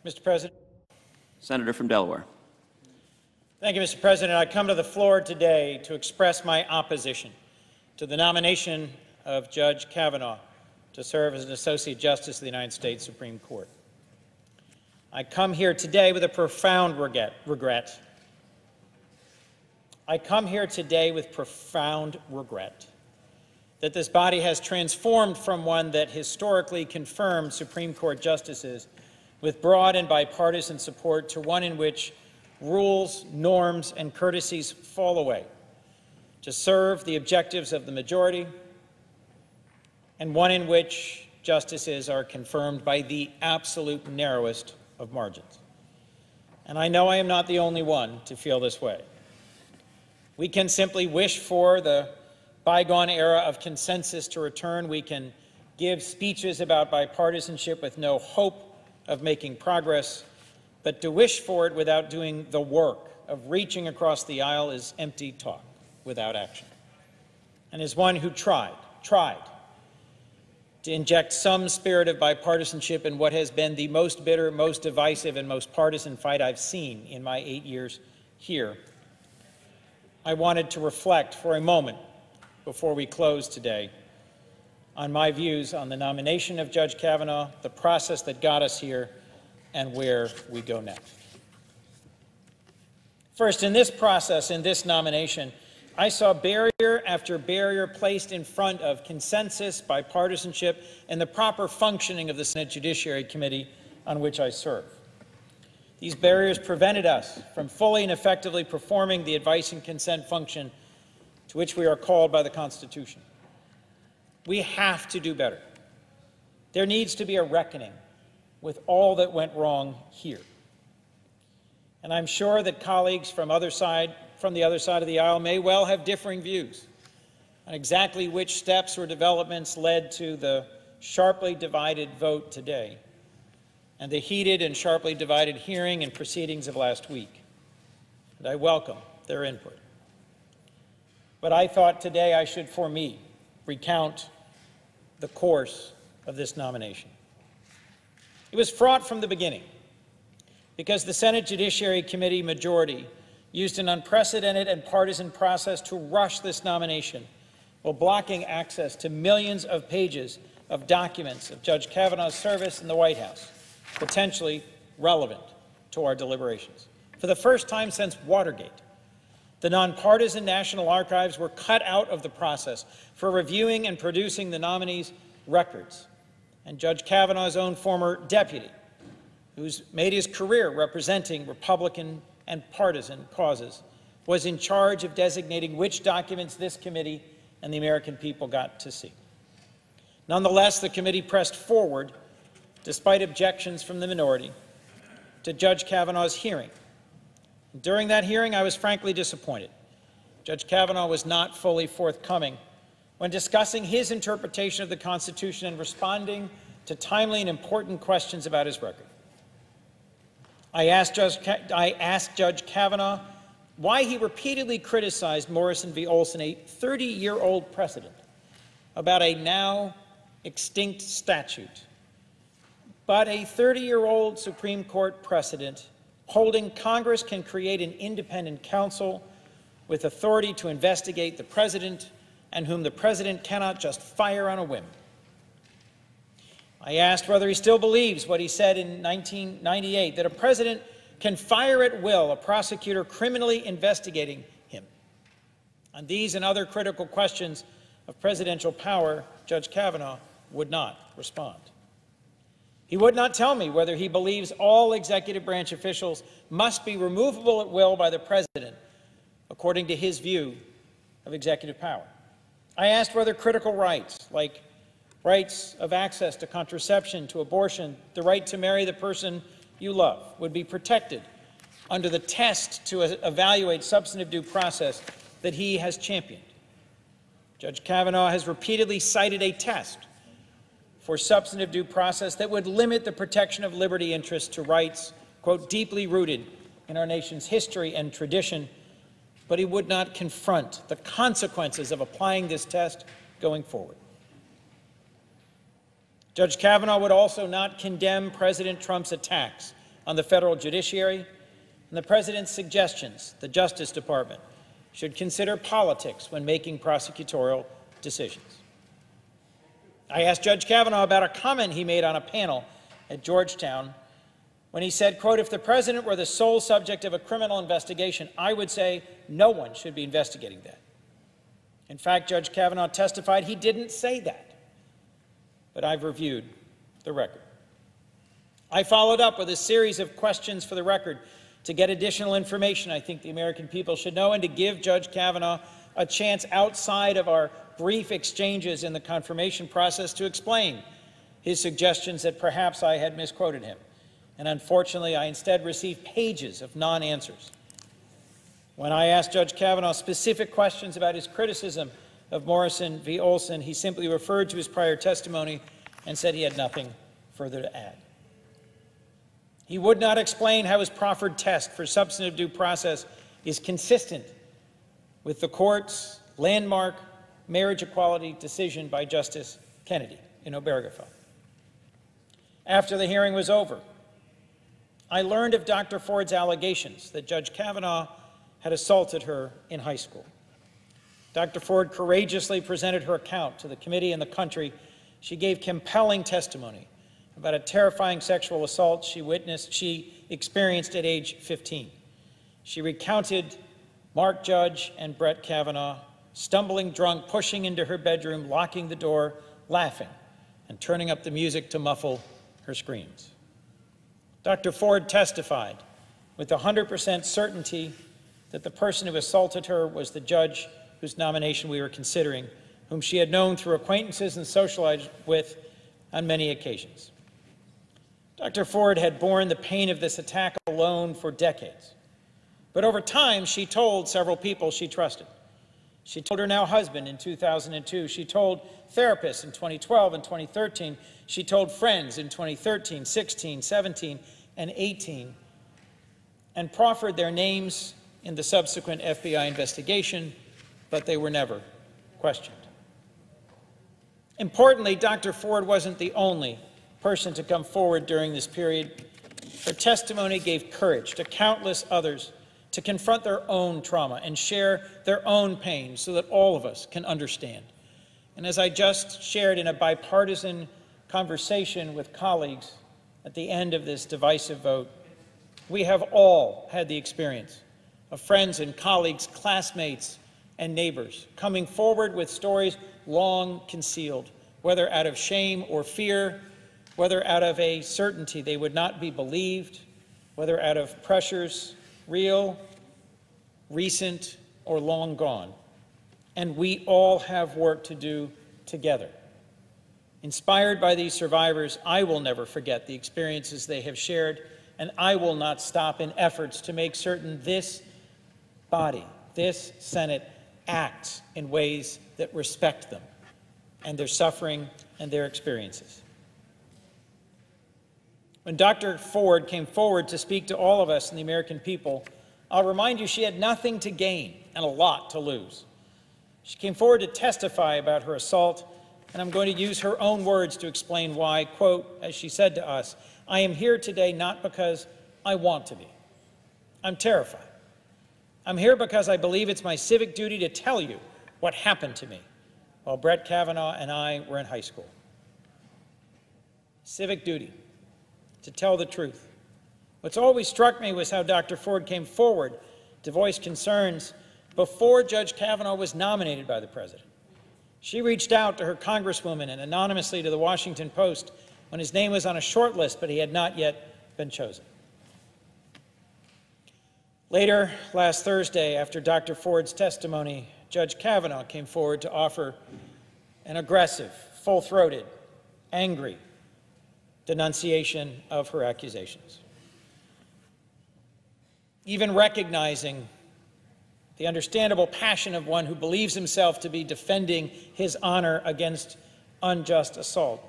Mr. President. Senator from Delaware. Thank you, Mr. President. I come to the floor today to express my opposition to the nomination of Judge Kavanaugh to serve as an Associate Justice of the United States Supreme Court. I come here today with a profound regret. I come here today with profound regret that this body has transformed from one that historically confirmed Supreme Court justices with broad and bipartisan support to one in which rules, norms, and courtesies fall away to serve the objectives of the majority, and one in which justices are confirmed by the absolute narrowest of margins. And I know I am not the only one to feel this way. We can simply wish for the bygone era of consensus to return. We can give speeches about bipartisanship with no hope of making progress, but to wish for it without doing the work of reaching across the aisle is empty talk without action. And as one who tried to inject some spirit of bipartisanship in what has been the most bitter, most divisive, and most partisan fight I've seen in my 8 years here, I wanted to reflect for a moment before we close today on my views on the nomination of Judge Kavanaugh, the process that got us here, and where we go next. First, in this process, in this nomination, I saw barrier after barrier placed in front of consensus, bipartisanship, and the proper functioning of the Senate Judiciary Committee on which I serve. These barriers prevented us from fully and effectively performing the advice and consent function to which we are called by the Constitution. We have to do better. There needs to be a reckoning with all that went wrong here. And I'm sure that colleagues from the other side of the aisle may well have differing views on exactly which steps or developments led to the sharply divided vote today and the heated and sharply divided hearing and proceedings of last week. And I welcome their input. But I thought today I should, for me, recount the course of this nomination. It was fraught from the beginning because the Senate Judiciary Committee majority used an unprecedented and partisan process to rush this nomination while blocking access to millions of pages of documents of Judge Kavanaugh's service in the White House, potentially relevant to our deliberations. For the first time since Watergate, the nonpartisan National Archives were cut out of the process for reviewing and producing the nominees' records. And Judge Kavanaugh's own former deputy, who's made his career representing Republican and partisan causes, was in charge of designating which documents this committee and the American people got to see. Nonetheless, the committee pressed forward, despite objections from the minority, to Judge Kavanaugh's hearing. During that hearing, I was frankly disappointed. Judge Kavanaugh was not fully forthcoming when discussing his interpretation of the Constitution and responding to timely and important questions about his record. I asked Judge Kavanaugh why he repeatedly criticized Morrison v. Olson, a 30-year-old precedent, about a now extinct statute, but a 30-year-old Supreme Court precedent holding Congress can create an independent counsel with authority to investigate the president and whom the president cannot just fire on a whim. I asked whether he still believes what he said in 1998, that a president can fire at will a prosecutor criminally investigating him. On these and other critical questions of presidential power, Judge Kavanaugh would not respond. He would not tell me whether he believes all executive branch officials must be removable at will by the president, according to his view of executive power. I asked whether critical rights, like rights of access to contraception, to abortion, the right to marry the person you love, would be protected under the test to evaluate substantive due process that he has championed. Judge Kavanaugh has repeatedly cited a test for substantive due process that would limit the protection of liberty interests to rights, quote, deeply rooted in our nation's history and tradition, but he would not confront the consequences of applying this test going forward. Judge Kavanaugh would also not condemn President Trump's attacks on the federal judiciary and the President's suggestions the Justice Department should consider politics when making prosecutorial decisions. I asked Judge Kavanaugh about a comment he made on a panel at Georgetown when he said, quote, "If the President were the sole subject of a criminal investigation, I would say no one should be investigating that." In fact, Judge Kavanaugh testified he didn't say that, but I've reviewed the record. I followed up with a series of questions for the record to get additional information I think the American people should know and to give Judge Kavanaugh a chance outside of our brief exchanges in the confirmation process to explain his suggestions that perhaps I had misquoted him. And unfortunately, I instead received pages of non-answers. When I asked Judge Kavanaugh specific questions about his criticism of Morrison v. Olson, he simply referred to his prior testimony and said he had nothing further to add. He would not explain how his proffered test for substantive due process is consistent with the court's landmark marriage equality decision by Justice Kennedy in Obergefell. After the hearing was over, I learned of Dr. Ford's allegations that Judge Kavanaugh had assaulted her in high school. Dr. Ford courageously presented her account to the committee and the country. She gave compelling testimony about a terrifying sexual assault she experienced at age 15. She recounted Mark Judge and Brett Kavanaugh stumbling drunk, pushing into her bedroom, locking the door, laughing, and turning up the music to muffle her screams. Dr. Ford testified with 100% certainty that the person who assaulted her was the judge whose nomination we were considering, whom she had known through acquaintances and socialized with on many occasions. Dr. Ford had borne the pain of this attack alone for decades. But over time, she told several people she trusted. She told her now husband in 2002. She told therapists in 2012 and 2013. She told friends in 2013, 16, 17, and 18, and proffered their names in the subsequent FBI investigation, but they were never questioned. Importantly, Dr. Ford wasn't the only person to come forward during this period. Her testimony gave courage to countless others to confront their own trauma and share their own pain so that all of us can understand. And as I just shared in a bipartisan conversation with colleagues at the end of this divisive vote, we have all had the experience of friends and colleagues, classmates and neighbors coming forward with stories long concealed, whether out of shame or fear, whether out of a certainty they would not be believed, whether out of pressures real, recent, or long gone. And we all have work to do together. Inspired by these survivors, I will never forget the experiences they have shared, and I will not stop in efforts to make certain this body, this Senate, acts in ways that respect them and their suffering and their experiences. When Dr. Ford came forward to speak to all of us and the American people, I'll remind you she had nothing to gain and a lot to lose. She came forward to testify about her assault, and I'm going to use her own words to explain why, quote, as she said to us, "I am here today not because I want to be. I'm terrified. I'm here because I believe it's my civic duty to tell you what happened to me while Brett Kavanaugh and I were in high school. Civic duty. To tell the truth. What's always struck me was how Dr. Ford came forward to voice concerns before Judge Kavanaugh was nominated by the President. She reached out to her congresswoman and anonymously to the Washington Post when his name was on a short list, but he had not yet been chosen. Later, last Thursday, after Dr. Ford's testimony, Judge Kavanaugh came forward to offer an aggressive, full-throated, angry denunciation of her accusations. Even recognizing the understandable passion of one who believes himself to be defending his honor against unjust assault,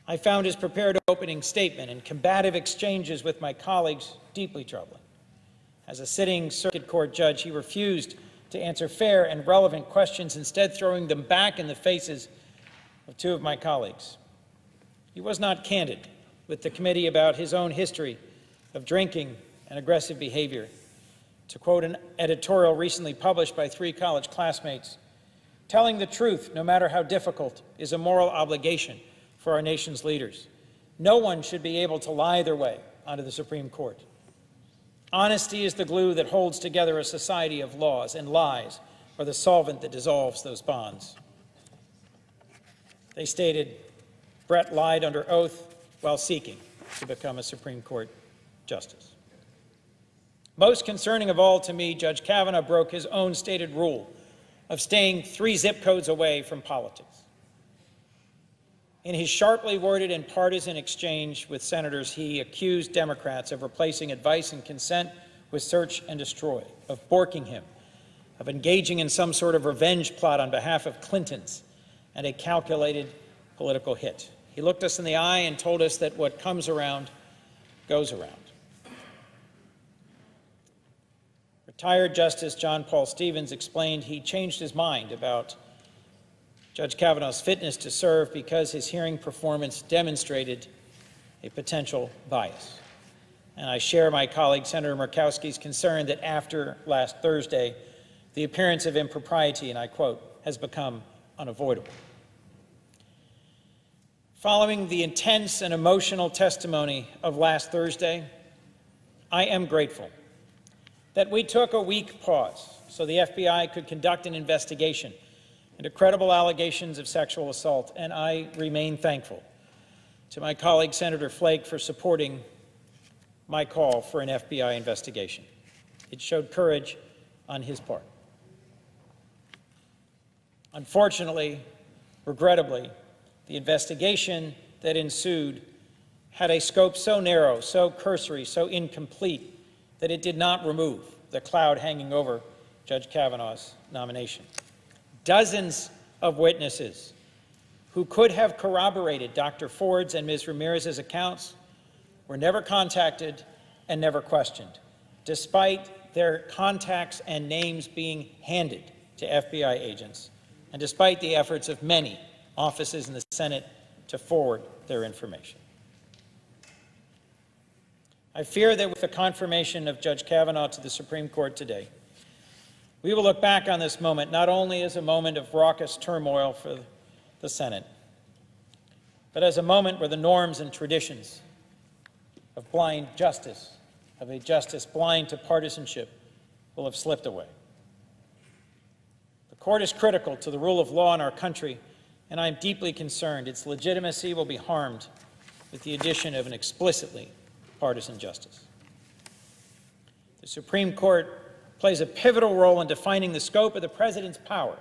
I found his prepared opening statement and combative exchanges with my colleagues deeply troubling. As a sitting circuit court judge, he refused to answer fair and relevant questions, instead throwing them back in the faces of two of my colleagues. He was not candid with the committee about his own history of drinking and aggressive behavior. To quote an editorial recently published by 3 college classmates, telling the truth, no matter how difficult, is a moral obligation for our nation's leaders. No one should be able to lie their way onto the Supreme Court. Honesty is the glue that holds together a society of laws, and lies are the solvent that dissolves those bonds. They stated, Brett lied under oath while seeking to become a Supreme Court justice. Most concerning of all to me, Judge Kavanaugh broke his own stated rule of staying 3 zip codes away from politics. In his sharply worded and partisan exchange with senators, he accused Democrats of replacing advice and consent with search and destroy, of borking him, of engaging in some sort of revenge plot on behalf of Clintons, and a calculated political hit. He looked us in the eye and told us that what comes around goes around. Retired Justice John Paul Stevens explained he changed his mind about Judge Kavanaugh's fitness to serve because his hearing performance demonstrated a potential bias. And I share my colleague Senator Murkowski's concern that after last Thursday, the appearance of impropriety, and I quote, has become unavoidable. Following the intense and emotional testimony of last Thursday, I am grateful that we took a week pause so the FBI could conduct an investigation into credible allegations of sexual assault, and I remain thankful to my colleague Senator Flake for supporting my call for an FBI investigation. It showed courage on his part. Unfortunately, regrettably, the investigation that ensued had a scope so narrow, so cursory, so incomplete, that it did not remove the cloud hanging over Judge Kavanaugh's nomination. Dozens of witnesses who could have corroborated Dr. Ford's and Ms. Ramirez's accounts were never contacted and never questioned, despite their contacts and names being handed to FBI agents, and despite the efforts of many offices in the Senate to forward their information. I fear that with the confirmation of Judge Kavanaugh to the Supreme Court today, we will look back on this moment not only as a moment of raucous turmoil for the Senate, but as a moment where the norms and traditions of blind justice, of a justice blind to partisanship, will have slipped away. The court is critical to the rule of law in our country, and I am deeply concerned its legitimacy will be harmed with the addition of an explicitly partisan justice. The Supreme Court plays a pivotal role in defining the scope of the president's power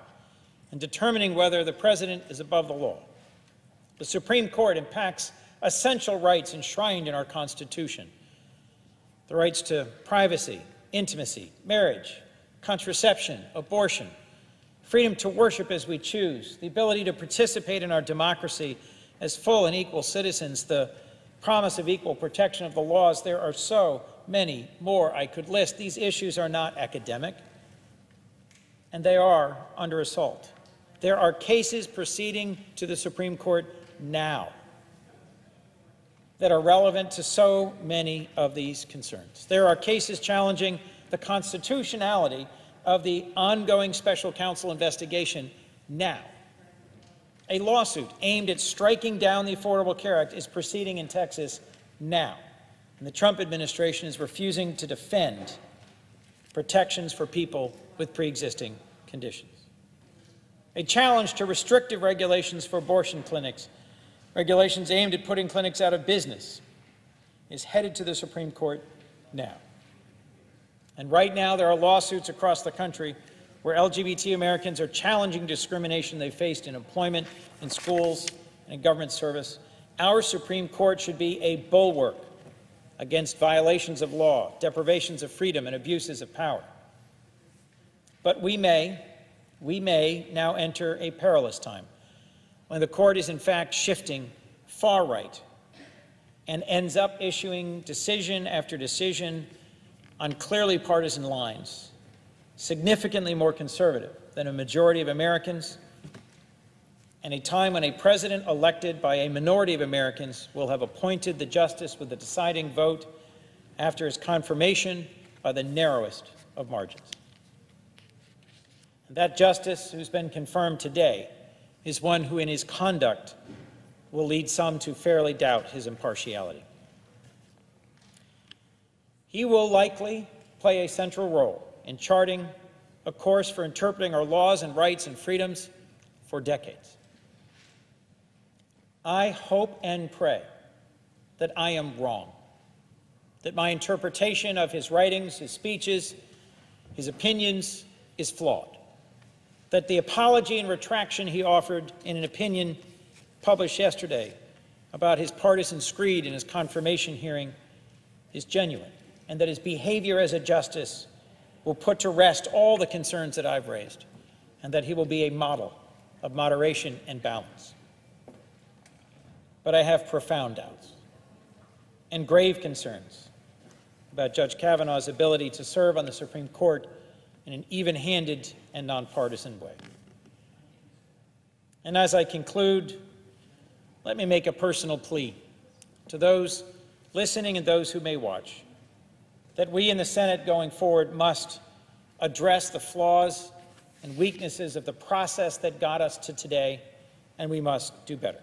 and determining whether the president is above the law. The Supreme Court impacts essential rights enshrined in our Constitution: the rights to privacy, intimacy, marriage, contraception, abortion, freedom to worship as we choose, the ability to participate in our democracy as full and equal citizens, the promise of equal protection of the laws. There are so many more I could list. These issues are not academic, and they are under assault. There are cases proceeding to the Supreme Court now that are relevant to so many of these concerns. There are cases challenging the constitutionality of the ongoing special counsel investigation now. A lawsuit aimed at striking down the Affordable Care Act is proceeding in Texas now, and the Trump administration is refusing to defend protections for people with pre-existing conditions. A challenge to restrictive regulations for abortion clinics, regulations aimed at putting clinics out of business, is headed to the Supreme Court now. And right now, there are lawsuits across the country where LGBT Americans are challenging discrimination they faced in employment, in schools, and in government service. Our Supreme Court should be a bulwark against violations of law, deprivations of freedom, and abuses of power. But we may now enter a perilous time when the court is in fact shifting far right and ends up issuing decision after decision on clearly partisan lines, significantly more conservative than a majority of Americans, and a time when a president elected by a minority of Americans will have appointed the justice with the deciding vote after his confirmation by the narrowest of margins. And that justice who's been confirmed today is one who in his conduct will lead some to fairly doubt his impartiality. He will likely play a central role in charting a course for interpreting our laws and rights and freedoms for decades. I hope and pray that I am wrong, that my interpretation of his writings, his speeches, his opinions is flawed, that the apology and retraction he offered in an opinion published yesterday about his partisan screed in his confirmation hearing is genuine, and that his behavior as a justice will put to rest all the concerns that I've raised, and that he will be a model of moderation and balance. But I have profound doubts and grave concerns about Judge Kavanaugh's ability to serve on the Supreme Court in an even-handed and nonpartisan way. And as I conclude, let me make a personal plea to those listening and those who may watch, that we in the Senate going forward must address the flaws and weaknesses of the process that got us to today, and we must do better.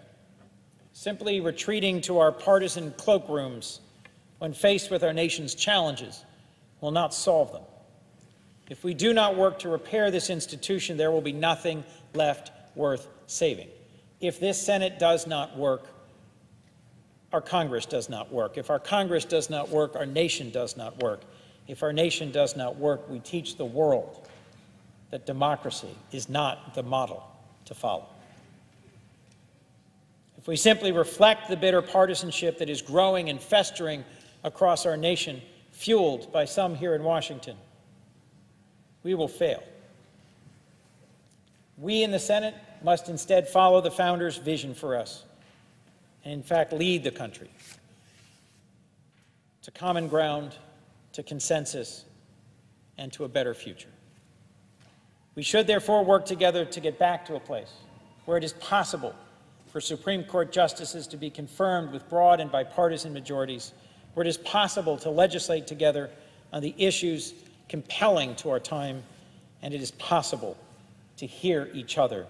Simply retreating to our partisan cloakrooms when faced with our nation's challenges will not solve them. If we do not work to repair this institution, there will be nothing left worth saving. If this Senate does not work, our Congress does not work. If our Congress does not work, our nation does not work. If our nation does not work, we teach the world that democracy is not the model to follow. If we simply reflect the bitter partisanship that is growing and festering across our nation, fueled by some here in Washington, we will fail. We in the Senate must instead follow the founders' vision for us, and in fact lead the country to common ground, to consensus, and to a better future. We should therefore work together to get back to a place where it is possible for Supreme Court justices to be confirmed with broad and bipartisan majorities, where it is possible to legislate together on the issues compelling to our time, and it is possible to hear each other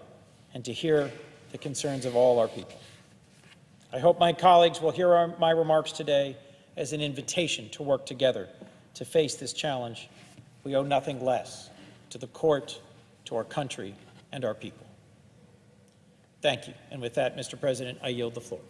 and to hear the concerns of all our people. I hope my colleagues will hear my remarks today as an invitation to work together to face this challenge. We owe nothing less to the court, to our country, and our people. Thank you. And with that, Mr. President, I yield the floor.